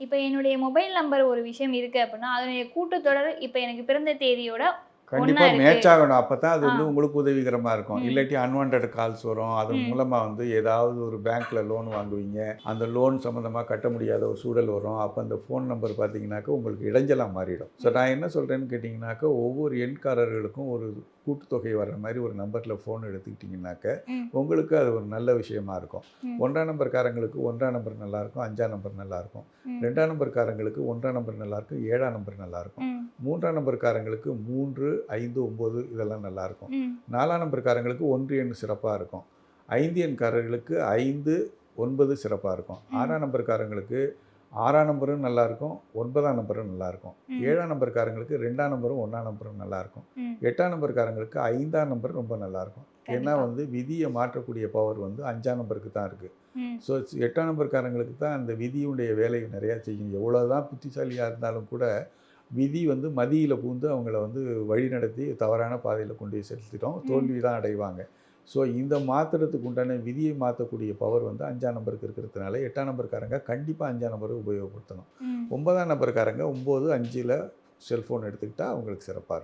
இப்ப என்னுடைய mobile number ஒரு விஷயம் இருக்கு அப்டின்னா, அதனுடைய கூட்டுத்தொடர் இப்ப எனக்கு பிறந்த தேதியோட ஒண்ணா கண்டிப்பா இருக்கு. மேட்ச் ஆகணும். அப்பதான் அது ஆ. உங்களுக்கு உதவிகரமா இருக்கும். ம். இல்லாட்டி அன்வான்டட் கால்ஸ் வரும். அதன் ம். மூலமா ஏதாவது ஒரு பேங்க்ல லோன் வாங்குவீங்க. அந்த லோன் சம்மந்தமா கட்ட முடியாத ஒரு சூழல் வரும். அப்ப அந்த ஃபோன் நம்பர் பார்த்தீங்கன்னாக்க, உங்களுக்கு இடைஞ்சலா மாறிடும். ஸோ ம். நான் என்ன சொல்றேன்னு கேட்டீங்கன்னாக்க, ஒவ்வொரு எண்காரர்களுக்கும் ஒரு கூட்டுத்தொகை வர்ற மாரி ஒரு நம்பர்ல ஃபோன் எடுத்துக்கிட்டீங்கன்னாக்க, ம். உங்களுக்கு அது ஒரு நல்ல விஷயமா இருக்கும். ம். 1ஆம் நம்பர்காரங்களுக்கு 1ஆம் நம்பர் நல்லாயிருக்கும். 5ஆம் நம்பர் நல்லாயிருக்கும். ம். 2ஆம் நம்பர்காரங்களுக்கு 1ஆம் நம்பர் நல்லாயிருக்கும். 7ஆம் நம்பர் நல்லாயிருக்கும். ம். 3ஆம் நம்பர்காரங்களுக்கு 3, 5, 9 இதெல்லாம் நல்லாயிருக்கும். ம். 4ஆம் நம்பர்காரங்களுக்கு 1 எண் சிறப்பா இருக்கும். 5 எண்காரர்களுக்கு 5, 9 சிறப்பா இருக்கும். ம். 6ஆம் நம்பர்காரங்களுக்கு 6ஆம் நம்பரும் நல்லாயிருக்கும். 9ஆம் நம்பரும் நல்லாயிருக்கும். ம். 7ஆம் நம்பர்காரங்களுக்கு 2ஆம் நம்பரும் 1ஆம் நம்பரும் நல்லாயிருக்கும். ம். 8ஆம் நம்பர்காரங்களுக்கு 5ஆம் நம்பர் ரொம்ப நல்லாயிருக்கும். ஏன்னா கண்டிப்பா. விதிய மாற்றக்கூடிய பவர் 5ஆம் நம்பருக்கு தான் இருக்கு. ம். ஸோ 8ஆம் நம்பர்காரங்களுக்கு தான் அந்த விதியுடைய வேலை நிறையா செய்யும். எவ்வளோதான் புத்திசாலியா இருந்தாலும் கூட, விதி மதியில புகுந்து அவங்கள வழிநடத்தி தவறான பாதையில கொண்டு போய் செலுத்திடும். ம். தோல்வி தான் அடைவாங்க. ஸோ இந்த மாத்துறதுக்கு உண்டான விதியை மாத்தக்கூடிய பவர் 5ஆம் நம்பருக்கு இருக்கிறதுனால, 8ஆம் நம்பர்காரங்க கண்டிப்பா 5ஆம் நம்பர உபயோகப்படுத்தணும். ம். 9ஆம் நம்பர்காரங்க 9, 5ல செல்ஃபோன் எடுத்துக்கிட்டா அவங்களுக்கு சிறப்பா இருக்கும்.